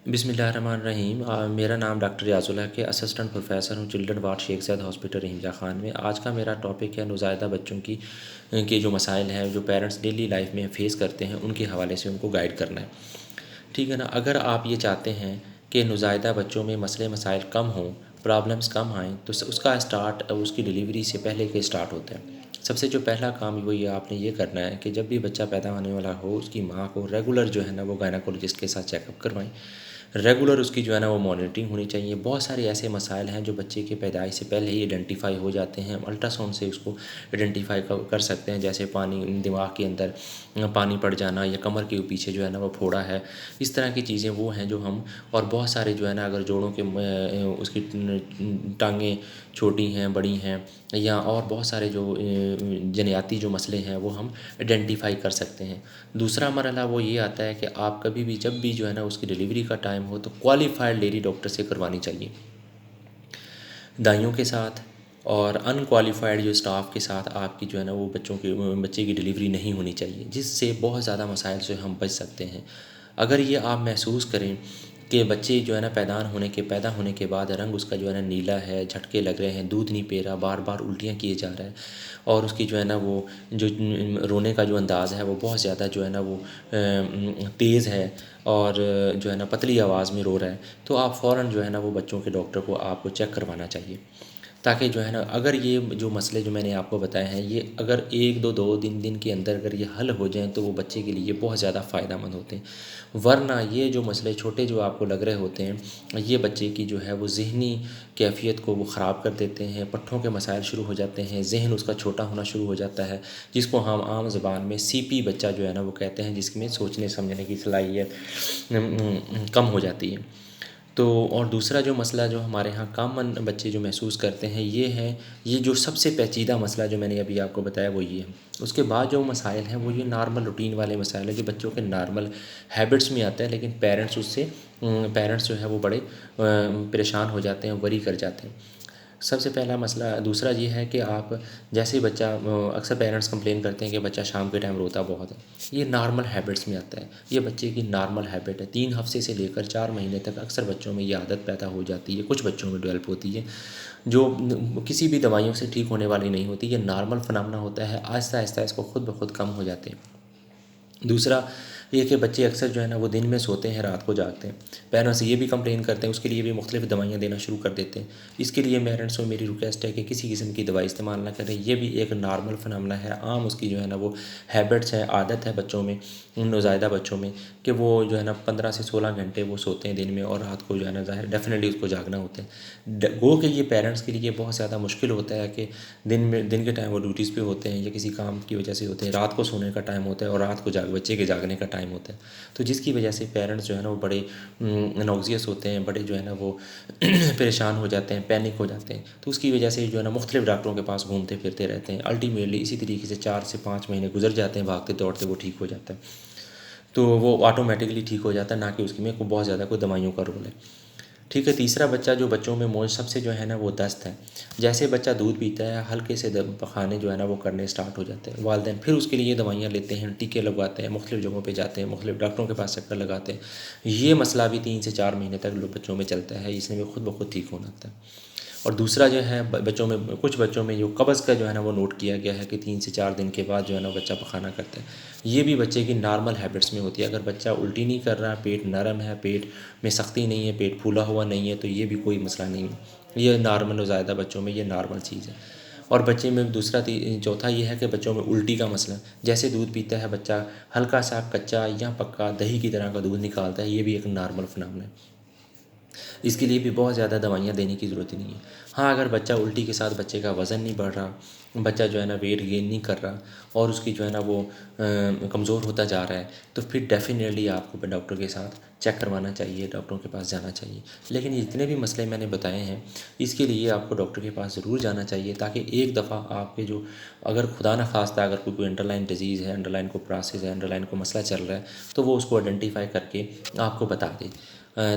بسم اللہ الرحمن الرحیم۔ میرا نام ڈاکٹر ریاض اللہ کے اسسٹنٹ پروفیسر ہوں چلڈرن وارڈ شیخ زاید ہاسپٹل رحیم جاں خان میں۔ آج کا میرا ٹاپک ہے نوزائیدہ بچوں کے جو مسائل ہیں جو پیرنٹس ڈیلی لائف میں فیس کرتے ہیں ان کے حوالے سے ان کو گائیڈ کرنا ہے، ٹھیک ہے نا۔ اگر آپ یہ چاہتے ہیں کہ نوزائیدہ بچوں میں مسئلے مسائل کم ہوں، پرابلمس کم آئیں، تو اس کا اسٹارٹ اس کی ڈیلیوری سے پہلے کے اسٹارٹ ہوتا ہے۔ سب سے جو پہلا کام وہ یہ آپ نے یہ کرنا ہے کہ جب بھی بچہ پیدا ہونے والا ہو اس کی ماں کو ریگولر جو ہے نا وہ گائناکولوجسٹ کے ساتھ چیک اپ کروائیں، ریگولر اس کی جو ہے نا وہ مانیٹرنگ ہونی چاہیے۔ بہت سارے ایسے مسائل ہیں جو بچے کے پیدائش سے پہلے ہی آئیڈینٹیفائی ہو جاتے ہیں، الٹرا ساؤنڈ سے اس کو آئیڈینٹیفائی کر سکتے ہیں، جیسے پانی دماغ کے اندر پانی پڑ جانا یا کمر کے پیچھے جو ہے نا وہ پھوڑا ہے، اس طرح کی چیزیں وہ ہیں جو ہم، اور بہت سارے جو ہے نا اگر جوڑوں کے اس کی ٹانگیں چھوٹی ہیں بڑی ہیں یا اور بہت سارے جو جنیاتی جو مسئلے ہیں وہ ہم آئیڈینٹیفائی کر سکتے ہیں۔ دوسرا مرحلہ وہ یہ آتا ہے کہ آپ کبھی بھی جب بھی جو ہے نا اس کی ڈیلیوری کا ٹائم ہو تو کوالیفائڈ لیڈی ڈاکٹر سے کروانی چاہیے، دائیوں کے ساتھ اور ان کوالیفائڈ جو اسٹاف کے ساتھ آپ کی جو ہے نا وہ بچے کی ڈیلیوری نہیں ہونی چاہیے، جس سے بہت زیادہ مسائل سے ہم بچ سکتے ہیں۔ اگر یہ آپ محسوس کریں کہ بچے جو ہے نا پیدا ہونے کے بعد رنگ اس کا جو ہے نا نیلا ہے، جھٹکے لگ رہے ہیں، دودھ نہیں پی رہا، بار بار الٹیاں کیے جا رہا ہے، اور اس کی جو ہے نا وہ جو رونے کا جو انداز ہے وہ بہت زیادہ جو ہے نا وہ تیز ہے، اور جو ہے نا پتلی آواز میں رو رہا ہے، تو آپ فوراً جو ہے نا وہ بچوں کے ڈاکٹر کو آپ کو چیک کروانا چاہیے، تاکہ جو ہے نا اگر یہ جو مسئلے جو میں نے آپ کو بتائے ہیں یہ اگر ایک دو دن کے اندر اگر یہ حل ہو جائیں تو وہ بچے کے لیے بہت زیادہ فائدہ مند ہوتے ہیں۔ ورنہ یہ جو مسئلے چھوٹے جو آپ کو لگ رہے ہوتے ہیں یہ بچے کی جو ہے وہ ذہنی کیفیت کو وہ خراب کر دیتے ہیں، پٹھوں کے مسائل شروع ہو جاتے ہیں، ذہن اس کا چھوٹا ہونا شروع ہو جاتا ہے، جس کو ہم عام زبان میں سی پی بچہ جو ہے نا وہ کہتے ہیں، جس میں سوچنے سمجھنے کی صلاحیت کم ہو جاتی ہے۔ تو اور دوسرا جو مسئلہ جو ہمارے ہاں کامن بچے جو محسوس کرتے ہیں یہ ہے، یہ جو سب سے پیچیدہ مسئلہ جو میں نے ابھی آپ کو بتایا وہ یہ ہے۔ اس کے بعد جو مسائل ہیں وہ یہ نارمل روٹین والے مسائل ہیں جو بچوں کے نارمل ہیبٹس میں آتے ہیں، لیکن پیرنٹس جو ہے وہ بڑے پریشان ہو جاتے ہیں، وری کر جاتے ہیں۔ سب سے پہلا مسئلہ دوسرا یہ ہے کہ آپ جیسے بچہ اکثر پیرنٹس کمپلین کرتے ہیں کہ بچہ شام کے ٹائم روتا بہت ہے، یہ نارمل ہیبٹس میں آتا ہے، یہ بچے کی نارمل ہیبٹ ہے، 3 ہفتے سے لے کر 4 مہینے تک اکثر بچوں میں یہ عادت پیدا ہو جاتی ہے، کچھ بچوں میں ڈیولپ ہوتی ہے جو کسی بھی دوائیوں سے ٹھیک ہونے والی نہیں ہوتی، یہ نارمل فنامنا ہوتا ہے، آہستہ آہستہ اس کو خود بخود کم ہو جاتے ہیں۔ دوسرا یہ کہ بچے اکثر جو ہے نا وہ دن میں سوتے ہیں رات کو جاگتے ہیں، پیرنٹس یہ بھی کمپلین کرتے ہیں، اس کے لیے بھی مختلف دوائیاں دینا شروع کر دیتے ہیں۔ اس کے لیے پیرنٹس کو میری ریکویسٹ ہے کہ کسی قسم کی دوائی استعمال نہ کریں، یہ بھی ایک نارمل فنامنا ہے، عام اس کی جو ہے نا وہ ہیبٹس ہے، عادت ہے بچوں میں، نوزائیدہ بچوں میں، کہ وہ جو ہے نا 15 سے 16 گھنٹے وہ سوتے ہیں دن میں، اور رات کو جو ہے نا ظاہر ڈیفینیٹلی اس کو جاگنا ہوتا ہے۔ گو کہ یہ پیرنٹس کے لیے بہت زیادہ مشکل ہوتا ہے کہ دن کے ٹائم وہ ڈیوٹیز پہ ہوتے ہیں یا کسی کام کی وجہ سے ہوتے ہیں، رات کو سونے کا ٹائم ہوتا ہے اور رات کو بچے کے جاگنے کا ٹائم ہوتا ہے، تو جس کی وجہ سے پیرنٹس جو ہے نا وہ بڑے نوگزیس ہوتے ہیں، بڑے جو ہے نا وہ پریشان ہو جاتے ہیں، پینک ہو جاتے ہیں، تو اس کی وجہ سے جو ہے نا مختلف ڈاکٹروں کے پاس گھومتے پھرتے رہتے ہیں، الٹیمیٹلی اسی طریقے سے 4 سے 5 مہینے گزر جاتے ہیں، بھاگتے دوڑتے وہ ٹھیک ہو جاتا ہے، تو وہ آٹومیٹکلی ٹھیک ہو جاتا ہے، نہ کہ اس میں بہت زیادہ کوئی دوائیوں کا رول ہے، ٹھیک ہے۔ تیسرا بچہ جو بچوں میں سب سے جو ہے نا وہ دست ہے، جیسے بچہ دودھ پیتا ہے ہلکے سے پخانے جو ہے نا وہ کرنے اسٹارٹ ہو جاتے ہیں، والدین پھر اس کے لیے دوائیاں لیتے ہیں، ٹیکے لگواتے ہیں، مختلف جگہوں پہ جاتے ہیں، مختلف ڈاکٹروں کے پاس چکر لگاتے ہیں، یہ مسئلہ بھی 3 سے 4 مہینے تک بچوں میں چلتا ہے، اس میں خود بخود ٹھیک ہونا ہوتا ہے۔ اور دوسرا جو ہے کچھ بچوں میں جو قبض کا جو ہے نا وہ نوٹ کیا گیا ہے کہ 3 سے 4 دن کے بعد جو ہے نا بچہ پخانہ کرتا ہے، یہ بھی بچے کی نارمل ہیبٹس میں ہوتی ہے، اگر بچہ الٹی نہیں کر رہا، پیٹ نرم ہے، پیٹ میں سختی نہیں ہے، پیٹ پھولا ہوا نہیں ہے، تو یہ بھی کوئی مسئلہ نہیں ہے، یہ نارمل نوزائیدہ بچوں میں یہ نارمل چیز ہے۔ اور بچے میں چوتھا یہ ہے کہ بچوں میں الٹی کا مسئلہ، جیسے دودھ پیتا ہے بچہ ہلکا سا کچا یا پکا دہی کی طرح کا دودھ نکالتا ہے، یہ بھی ایک نارمل فنامنا ہے، اس کے لیے بھی بہت زیادہ دوائیاں دینے کی ضرورت نہیں ہے۔ ہاں اگر بچہ الٹی کے ساتھ بچے کا وزن نہیں بڑھ رہا، بچہ جو ہے نا ویٹ گین نہیں کر رہا اور اس کی جو ہے نا وہ کمزور ہوتا جا رہا ہے، تو پھر ڈیفینیٹلی آپ کو ڈاکٹر کے ساتھ چیک کروانا چاہیے، ڈاکٹروں کے پاس جانا چاہیے۔ لیکن یہ جتنے بھی مسئلے میں نے بتائے ہیں اس کے لیے آپ کو ڈاکٹر کے پاس ضرور جانا چاہیے، تاکہ ایک دفعہ آپ کے جو اگر خدا نخواستہ اگر کوئی انڈر لائن ڈیزیز ہے، انڈر لائن کو پراسس ہے، انڈر لائن کو مسئلہ چل رہا ہے، تو وہ اس کو آئیڈینٹیفائی کر کے آپ کو بتا دے،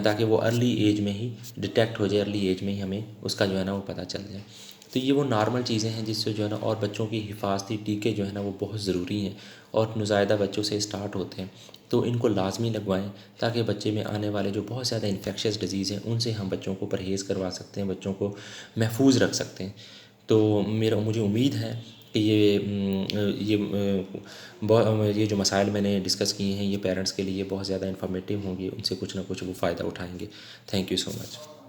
تاکہ وہ ارلی ایج میں ہی ڈیٹیکٹ ہو جائے، ارلی ایج میں ہی ہمیں اس کا جو ہے نا وہ پتہ چل جائے۔ تو یہ وہ نارمل چیزیں ہیں جس سے جو ہے نا، اور بچوں کی حفاظتی ٹیکے جو ہے نا وہ بہت ضروری ہیں اور نوزائیدہ بچوں سے اسٹارٹ ہوتے ہیں، تو ان کو لازمی لگوائیں، تاکہ بچے میں آنے والے جو بہت زیادہ انفیکشس ڈیزیز ہیں ان سے ہم بچوں کو پرہیز کروا سکتے ہیں، بچوں کو محفوظ رکھ سکتے ہیں۔ تو مجھے امید ہے کہ یہ جو مسائل میں نے ڈسکس کیے ہیں یہ پیرنٹس کے لیے بہت زیادہ انفارمیٹیو ہوں گے، ان سے کچھ نہ کچھ وہ فائدہ اٹھائیں گے۔ Thank you so much.